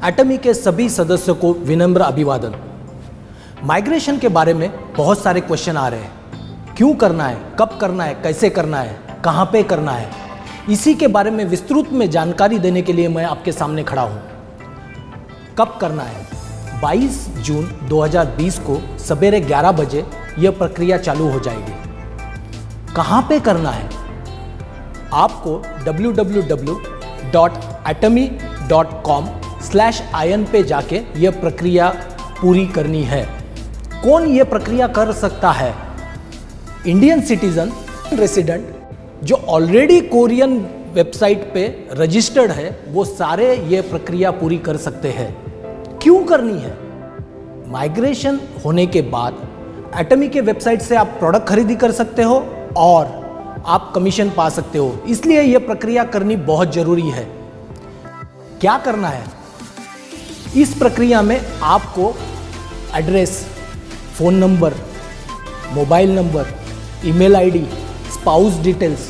एटमी के सभी सदस्यों को विनम्र अभिवादन। माइग्रेशन के बारे में बहुत सारे क्वेश्चन आ रहे हैं। क्यों करना है, कब करना है, कैसे करना है, कहाँ पे करना है, इसी के बारे में विस्तृत में जानकारी देने के लिए मैं आपके सामने खड़ा हूँ। कब करना है? 22 जून 2020 को सवेरे 11 बजे यह प्रक्रिया चालू हो जाएगी। कहाँ पे करना है? आपको www.atomy.com/in पे जाके यह प्रक्रिया पूरी करनी है। कौन यह प्रक्रिया कर सकता है? इंडियन सिटीजन, रेसिडेंट जो ऑलरेडी कोरियन वेबसाइट पे रजिस्टर्ड है, वो सारे ये प्रक्रिया पूरी कर सकते हैं। क्यों करनी है? माइग्रेशन होने के बाद एटमी के वेबसाइट से आप प्रोडक्ट खरीदी कर सकते हो और आप कमीशन पा सकते हो, इसलिए यह प्रक्रिया करनी बहुत जरूरी है। क्या करना है? इस प्रक्रिया में आपको address, phone number, mobile number, email ID, spouse details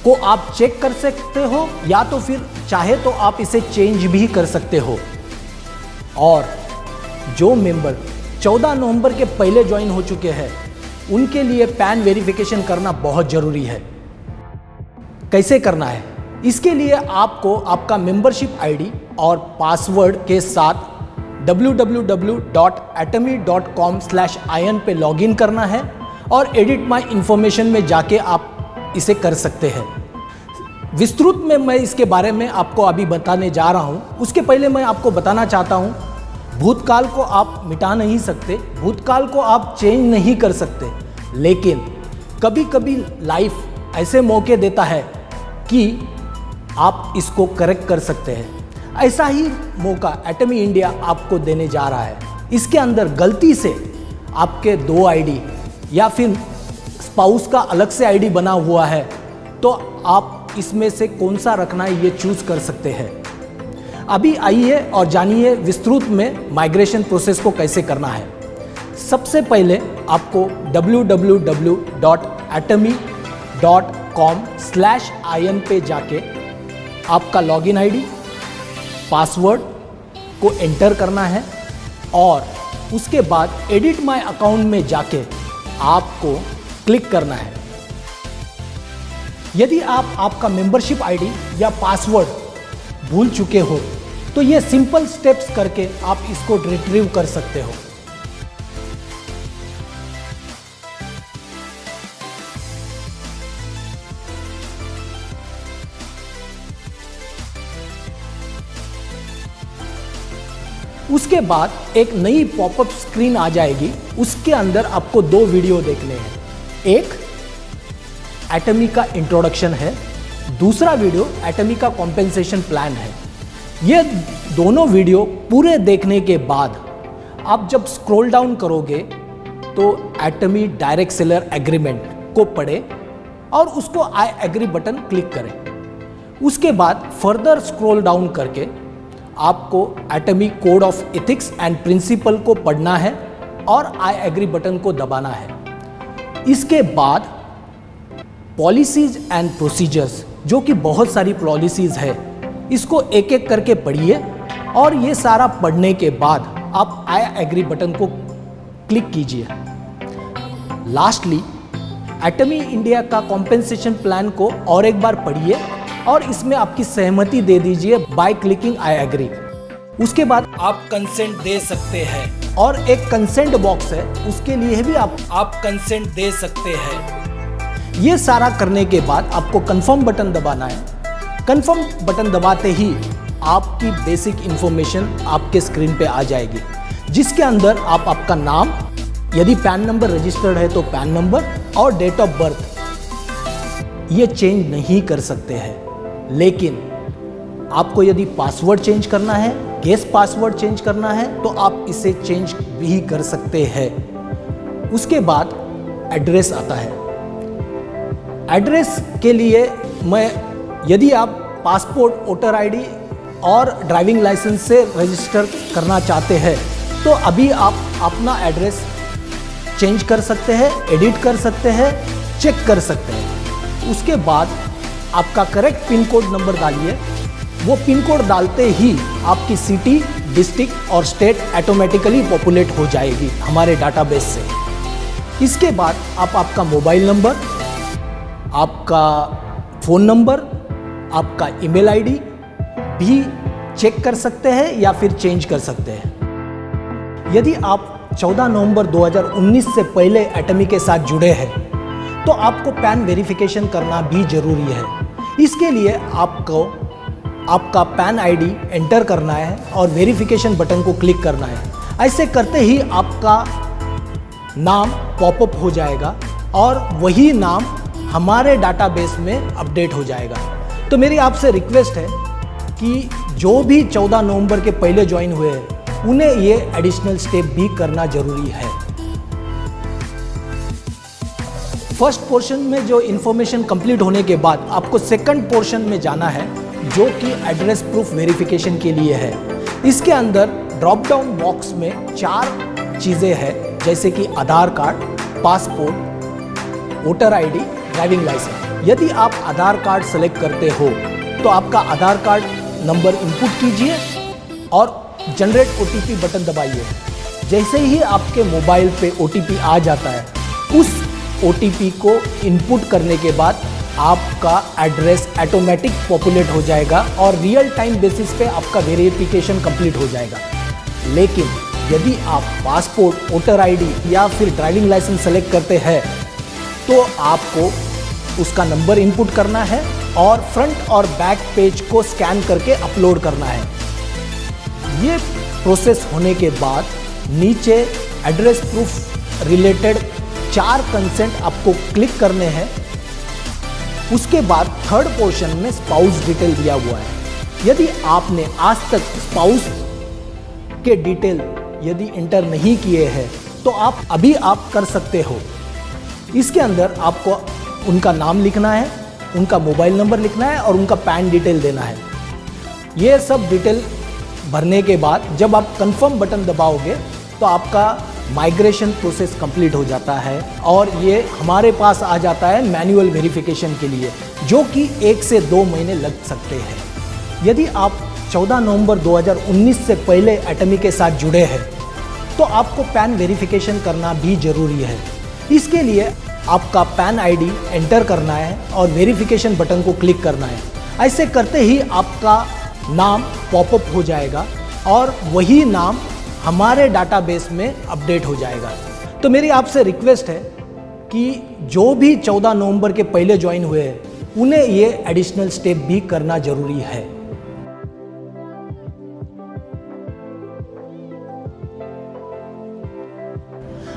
को आप चेक कर सकते हो, या तो फिर चाहे तो आप इसे चेंज भी कर सकते हो। और जो मेंबर 14 नवंबर के पहले ज्वाइन हो चुके हैं, उनके लिए पैन वेरिफिकेशन करना बहुत ज़रूरी है। कैसे करना है? इसके लिए आपको आपका मेंबरशिप आईडी और पासवर्ड के साथ www.atomy.com/in पे लॉगिन करना है और एडिट माय इंफॉर्मेशन में जाके आप इसे कर सकते हैं। विस्तृत में मैं इसके बारे में आपको अभी बताने जा रहा हूं। उसके पहले मैं आपको बताना चाहता हूं, भूतकाल को आप मिटा नहीं सकते, भूतकाल को आप चेंज नहीं कर सकते, लेकिन कभी कभी लाइफ ऐसे मौके देता है कि आप इसको करेक्ट कर सकते हैं। ऐसा ही मौका एटमी इंडिया आपको देने जा रहा है। इसके अंदर गलती से आपके 2 आईडी या फिर स्पाउस का अलग से आईडी बना हुआ है, तो आप इसमें से कौन सा रखना है ये चूज कर सकते हैं। अभी आइए और जानिए विस्तृत में माइग्रेशन प्रोसेस को कैसे करना है। सबसे पहले आपको www.atomy.com/in पे जाके आपका लॉगिन आईडी, पासवर्ड को एंटर करना है और उसके बाद एडिट माय अकाउंट में जाके आपको क्लिक करना है। यदि आप आपका मेंबरशिप आईडी या पासवर्ड भूल चुके हो तो ये सिंपल स्टेप्स करके आप इसको रिट्रीव कर सकते हो। उसके बाद एक नई पॉपअप स्क्रीन आ जाएगी। उसके अंदर आपको 2 वीडियो देखने हैं। एक एटमी का इंट्रोडक्शन है, दूसरा वीडियो एटमी का कॉम्पेंसेशन प्लान है। ये दोनों वीडियो पूरे देखने के बाद आप जब स्क्रॉल डाउन करोगे तो एटमी डायरेक्ट सेलर एग्रीमेंट को पढ़े और उसको आई एग्री बटन क्लिक करें। उसके बाद फर्दर स्क्रॉल डाउन करके आपको एटमी code of ethics and principle को पढ़ना है और आई एग्री बटन को दबाना है। इसके बाद पॉलिसीज एंड प्रोसीजर्स, जो कि बहुत सारी पॉलिसीज है, इसको एक एक करके पढ़िए और ये सारा पढ़ने के बाद आप आई एग्री बटन को क्लिक कीजिए। लास्टली एटमी इंडिया का कॉम्पेंसेशन प्लान को और एक बार पढ़िए और इसमें आपकी सहमति दे दीजिए बाय क्लिकिंग आई एग्री। उसके बाद आप कंसेंट दे सकते हैं और एक कंसेंट बॉक्स है, उसके लिए भी आप कंसेंट दे सकते हैं। ये सारा करने के बाद आपको कंफर्म बटन दबाना है। कंफर्म बटन दबाते ही आपकी बेसिक इंफॉर्मेशन आपके स्क्रीन पे आ जाएगी, जिसके अंदर आप आपका नाम, यदि पैन नंबर रजिस्टर्ड है तो पैन नंबर और डेट ऑफ बर्थ ये चेंज नहीं कर सकते हैं। लेकिन आपको यदि पासवर्ड चेंज करना है, गेस पासवर्ड चेंज करना है, तो आप इसे चेंज भी कर सकते हैं। उसके बाद एड्रेस आता है। एड्रेस के लिए यदि आप पासपोर्ट, वोटर आईडी और ड्राइविंग लाइसेंस से रजिस्टर करना चाहते हैं तो अभी आप अपना एड्रेस चेंज कर सकते हैं, एडिट कर सकते हैं, चेक कर सकते हैं। उसके बाद आपका करेक्ट पिन कोड नंबर डालिए। वो पिन कोड डालते ही आपकी सिटी, डिस्ट्रिक्ट और स्टेट ऑटोमेटिकली पॉपुलेट हो जाएगी हमारे डाटाबेस से। इसके बाद आप आपका मोबाइल नंबर, आपका फ़ोन नंबर, आपका ईमेल आईडी भी चेक कर सकते हैं या फिर चेंज कर सकते हैं। यदि आप 14 नवंबर 2019 से पहले एटमी के साथ जुड़े हैं तो आपको पैन वेरिफिकेशन करना भी जरूरी है। इसके लिए आपको आपका पैन आईडी एंटर करना है और वेरिफिकेशन बटन को क्लिक करना है। ऐसे करते ही आपका नाम पॉपअप हो जाएगा और वही नाम हमारे डाटाबेस में अपडेट हो जाएगा। तो मेरी आपसे रिक्वेस्ट है कि जो भी 14 नवंबर के पहले ज्वाइन हुए हैं उन्हें ये एडिशनल स्टेप भी करना जरूरी है। फर्स्ट पोर्शन में जो इन्फॉर्मेशन कंप्लीट होने के बाद आपको सेकंड पोर्शन में जाना है जो कि एड्रेस प्रूफ वेरिफिकेशन के लिए है। इसके अंदर ड्रॉप डाउन बॉक्स में 4 चीज़ें हैं जैसे कि Aadhaar card, passport, voter ID, driving licence. यदि आप आधार कार्ड सेलेक्ट करते हो तो आपका आधार कार्ड नंबर इनपुट कीजिए और जनरेट ओटीपी बटन दबाइए। जैसे ही आपके मोबाइल पे ओटीपी आ जाता है उस ओटीपी को इनपुट करने के बाद आपका एड्रेस ऑटोमेटिक पॉपुलेट हो जाएगा और रियल टाइम बेसिस पे आपका वेरिफिकेशन कंप्लीट हो जाएगा। लेकिन यदि आप पासपोर्ट, वोटर आईडी या फिर ड्राइविंग लाइसेंस सेलेक्ट करते हैं तो आपको उसका नंबर इनपुट करना है और फ्रंट और बैक पेज को स्कैन करके अपलोड करना है। ये प्रोसेस होने के बाद नीचे एड्रेस प्रूफ रिलेटेड 4 कंसेंट आपको क्लिक करने हैं। उसके बाद थर्ड पोर्शन में स्पाउस डिटेल दिया हुआ है। यदि आपने आज तक स्पाउस के डिटेल यदि एंटर नहीं किए हैं तो आप कर सकते हो। इसके अंदर आपको उनका नाम लिखना है, उनका मोबाइल नंबर लिखना है और उनका पैन डिटेल देना है। ये सब डिटेल भरने के बाद जब आप कंफर्म बटन दबाओगे तो आपका माइग्रेशन प्रोसेस कंप्लीट हो जाता है और ये हमारे पास आ जाता है मैन्युअल वेरिफिकेशन के लिए, जो कि 1 से 2 महीने लग सकते हैं। यदि आप 14 नवंबर 2019 से पहले एटमी के साथ जुड़े हैं तो आपको पैन वेरिफिकेशन करना भी जरूरी है। इसके लिए आपका पैन आईडी एंटर करना है और वेरिफिकेशन बटन को क्लिक करना है। ऐसे करते ही आपका नाम पॉपअप हो जाएगा और वही नाम हमारे डाटाबेस में अपडेट हो जाएगा। तो मेरी आपसे रिक्वेस्ट है कि जो भी 14 नवंबर के पहले ज्वाइन हुए हैं उन्हें ये एडिशनल स्टेप भी करना जरूरी है।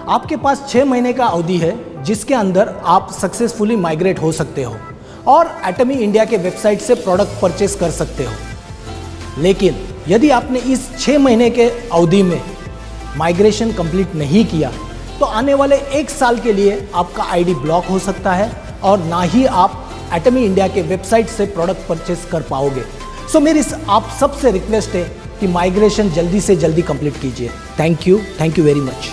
आपके पास 6 महीने का अवधि है जिसके अंदर आप सक्सेसफुली माइग्रेट हो सकते हो और एटमी इंडिया के वेबसाइट से प्रोडक्ट परचेस कर सकते हो। लेकिन यदि आपने इस 6 महीने के अवधि में माइग्रेशन कंप्लीट नहीं किया तो आने वाले 1 साल के लिए आपका आईडी ब्लॉक हो सकता है और ना ही आप एटमी इंडिया के वेबसाइट से प्रोडक्ट परचेस कर पाओगे। सो मेरी आप सबसे रिक्वेस्ट है कि माइग्रेशन जल्दी से जल्दी कंप्लीट कीजिए। Thank you very much.